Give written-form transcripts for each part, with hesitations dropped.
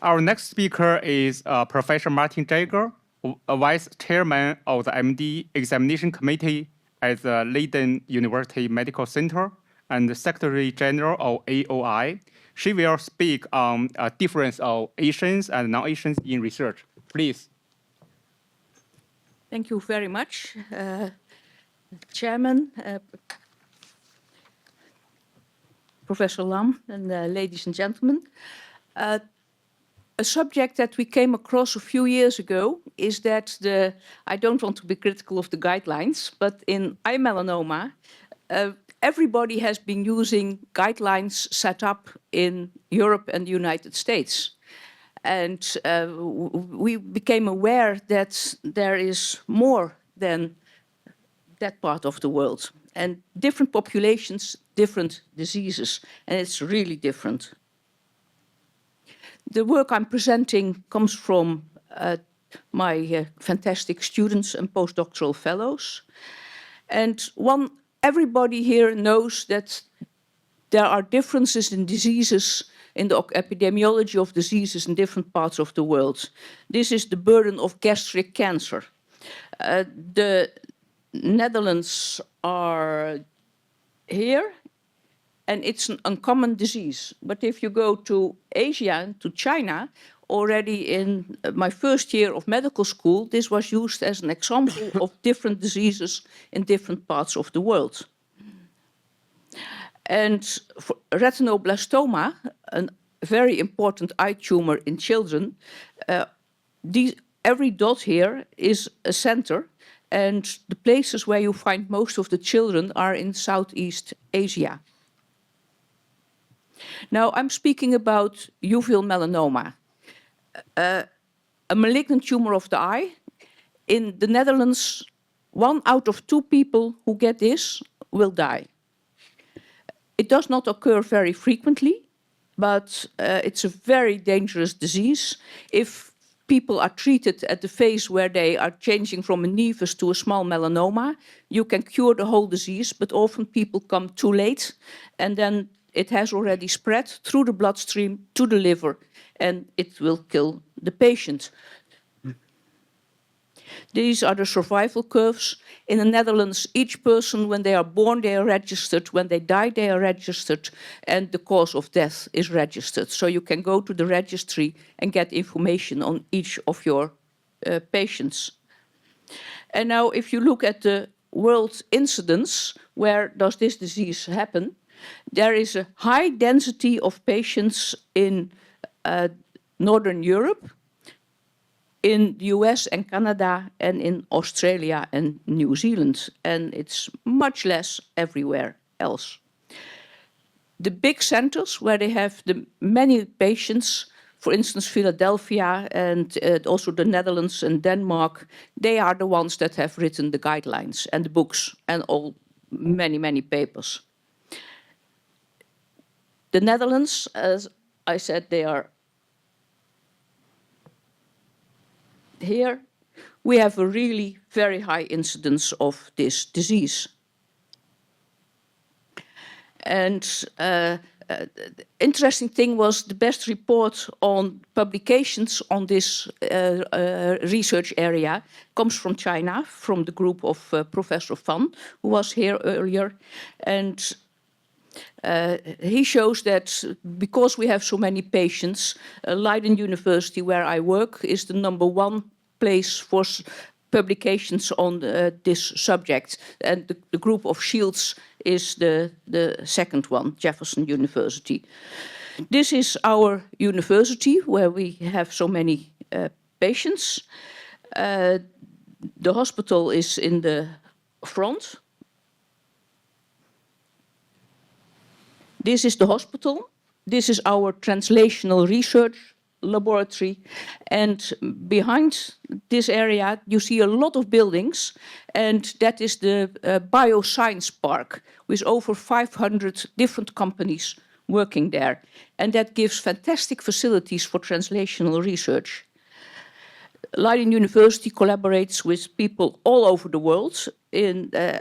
Our next speaker is Professor Martine Jager, a Vice Chairman of the MD Examination Committee at the Leiden University Medical Center and Secretary General of AOI. She will speak on a difference of Asians and non-Asians in research. Please. Thank you very much, Chairman, Professor Lam, and ladies and gentlemen. A subject that we came across a few years ago is that I don't want to be critical of the guidelines, but in eye melanoma, everybody has been using guidelines set up in Europe and the United States. And we became aware that there is more than that part of the world. And different populations, different diseases, and it's really different. The work I'm presenting comes from my fantastic students and postdoctoral fellows. And everybody here knows that there are differences in diseases, in the epidemiology of diseases in different parts of the world. This is the burden of gastric cancer. The Netherlands are here, and it's an uncommon disease. But if you go to Asia, to China, already in my first year of medical school, this was used as an example of different diseases in different parts of the world. And for retinoblastoma, a very important eye tumor in children, every dot here is a center, and the places where you find most of the children are in Southeast Asia. Now, I'm speaking about uveal melanoma, a malignant tumor of the eye. In the Netherlands, 1 out of 2 people who get this will die. It does not occur very frequently, but it's a very dangerous disease. If people are treated at the phase where they are changing from a nevus to a small melanoma, you can cure the whole disease, but often people come too late, and then it has already spread through the bloodstream to the liver, and it will kill the patient. These are the survival curves. In the Netherlands, each person, when they are born, they are registered. When they die, they are registered. And the cause of death is registered. So you can go to the registry and get information on each of your patients. And now, if you look at the world incidence, where does this disease happen? There is a high density of patients in Northern Europe, in the US and Canada, and in Australia and New Zealand. And it's much less everywhere else. The big centers where they have the many patients, for instance, Philadelphia and also the Netherlands and Denmark, they are the ones that have written the guidelines and the books and many papers. The Netherlands, as I said, they are here. We have a really very high incidence of this disease. And the interesting thing was the best report on publications on this research area comes from China, from the group of Professor Fan, who was here earlier. And he shows that because we have so many patients, Leiden University, where I work, is the #1 place for publications on this subject. And the group of Shields is the second one, Jefferson University. This is our university, where we have so many patients. The hospital is in the front. This is the hospital. This is our translational research laboratory. And behind this area, you see a lot of buildings. And that is the Bioscience Park, with over 500 different companies working there. And that gives fantastic facilities for translational research. Leiden University collaborates with people all over the world,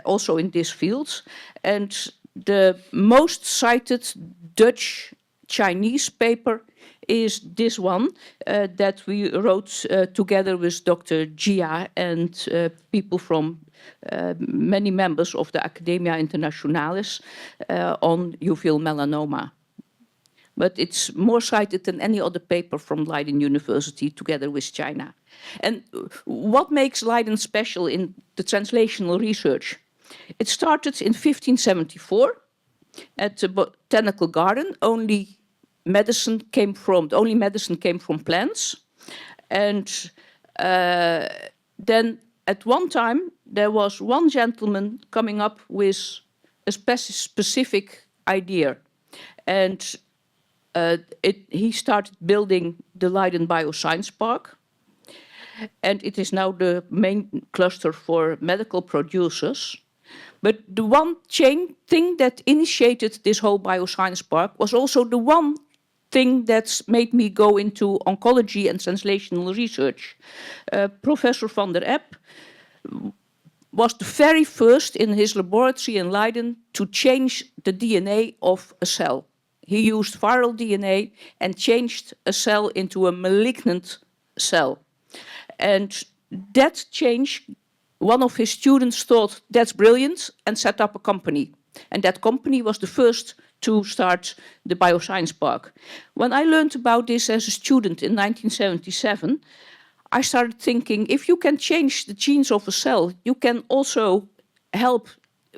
also in this field. And the most cited Dutch-Chinese paper is this one that we wrote together with Dr. Gia and people from many members of the Academia Internationalis on uveal melanoma. But it's more cited than any other paper from Leiden University together with China. And what makes Leiden special in the translational research? It started in 1574 at the botanical garden. The only medicine came from plants. And then at one time, there was one gentleman coming up with a specific idea. And he started building the Leiden Bioscience Park. And it is now the main cluster for medical producers. But the one thing that initiated this whole bioscience park was also the one thing that made me go into oncology and translational research. Professor van der Epp was the very first in his laboratory in Leiden to change the DNA of a cell. He used viral DNA and changed a cell into a malignant cell. And that change, one of his students thought, that's brilliant, and set up a company. And that company was the first to start the Bioscience Park. When I learned about this as a student in 1977, I started thinking, if you can change the genes of a cell, you can also help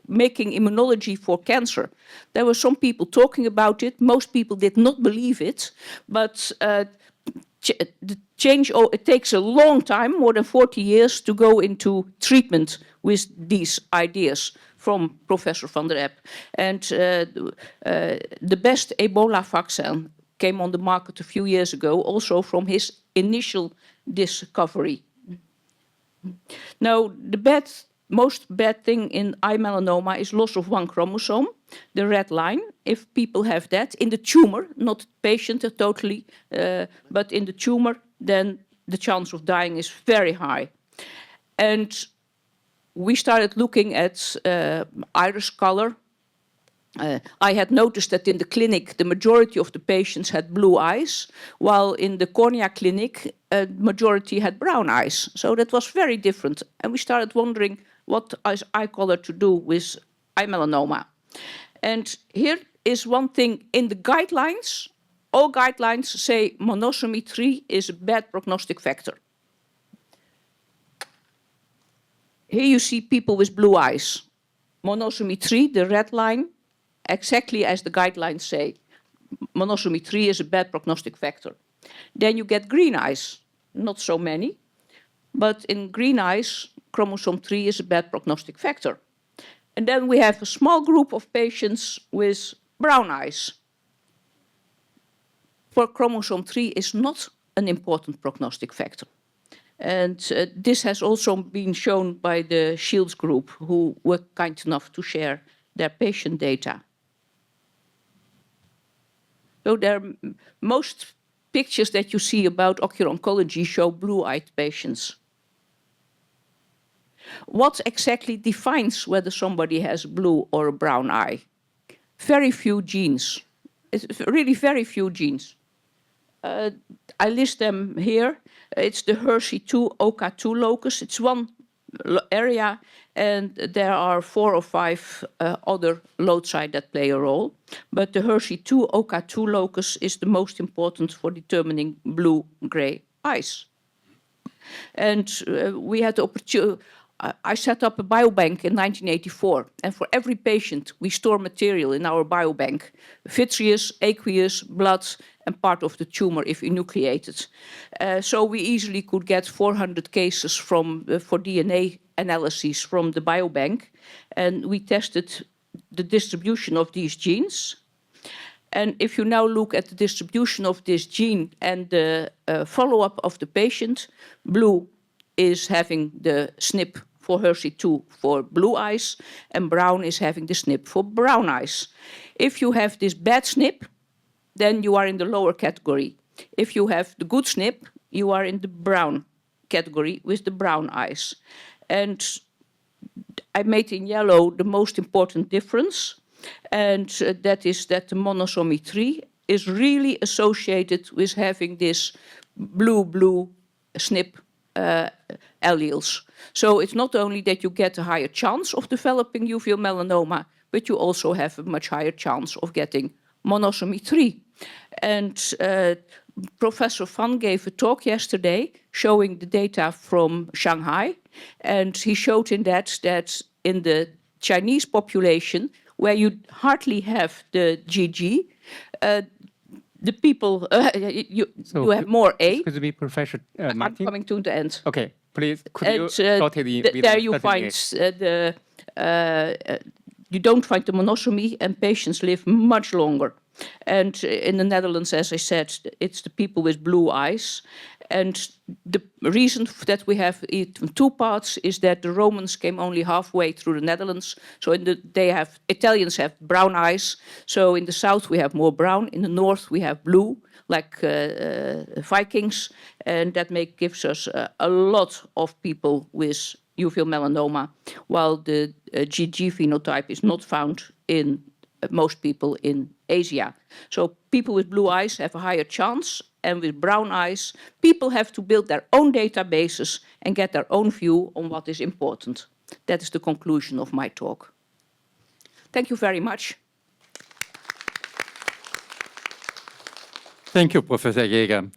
making immunology for cancer. There were some people talking about it. Most people did not believe it, but the change, it takes a long time, more than 40 years, to go into treatment with these ideas from Professor van der Epp. And the best Ebola vaccine came on the market a few years ago, also from his initial discovery. Now, the most bad thing in eye melanoma is loss of one chromosome, the red line. If people have that in the tumor, not patient totally, but in the tumor, then the chance of dying is very high. And we started looking at iris color. I had noticed that in the clinic, the majority of the patients had blue eyes, while in the cornea clinic, majority had brown eyes. So that was very different. And we started wondering, what is eye color to do with eye melanoma? And here is one thing in the guidelines. All guidelines say monosomy 3 is a bad prognostic factor. Here you see people with blue eyes. Monosomy 3, the red line, exactly as the guidelines say. Monosomy 3 is a bad prognostic factor. Then you get green eyes, not so many, but in green eyes, chromosome 3 is a bad prognostic factor. And then we have a small group of patients with brown eyes. For chromosome 3 is not an important prognostic factor. And this has also been shown by the Shields group, who were kind enough to share their patient data. So most pictures that you see about ocular oncology show blue-eyed patients. What exactly defines whether somebody has a blue or a brown eye? Very few genes. It's really very few genes. I list them here. It's the HERC2 OK2 locus. It's one area, and there are 4 or 5 other loci that play a role. But the HERC2 OK2 locus is the most important for determining blue-gray eyes. And we had the opportunity. I set up a biobank in 1984, and for every patient, we store material in our biobank: vitreous, aqueous, blood, and part of the tumor if enucleated. So we easily could get 400 cases for DNA analyses from the biobank, and we tested the distribution of these genes. And if you now look at the distribution of this gene and the follow-up of the patient, blue is having the SNP for HERC2 for blue eyes, and brown is having the SNP for brown eyes. If you have this bad SNP, then you are in the lower category. If you have the good SNP, you are in the brown category with the brown eyes. And I made in yellow the most important difference, and that is that the monosomy 3 is really associated with having this blue SNP alleles. So it's not only that you get a higher chance of developing uveal melanoma, but you also have a much higher chance of getting monosomy 3. And Professor Fan gave a talk yesterday showing the data from Shanghai, and he showed in that in the Chinese population, where you hardly have the GG, the people, you have more A. Excuse me, Professor Martine. I'm coming to the end. Okay, please, could you shortly there you find you don't find the monosomy, and patients live much longer. And in the Netherlands, as I said, it's the people with blue eyes. And the reason that we have it in two parts is that the Romans came only halfway through the Netherlands. So Italians have brown eyes. So in the south we have more brown. In the north we have blue, like Vikings. And that gives us a lot of people with uveal melanoma, while the GG phenotype is not found in most people in Asia. So people with blue eyes have a higher chance, and with brown eyes, people have to build their own databases and get their own view on what is important. That is the conclusion of my talk. Thank you very much. Thank you, Professor Jager.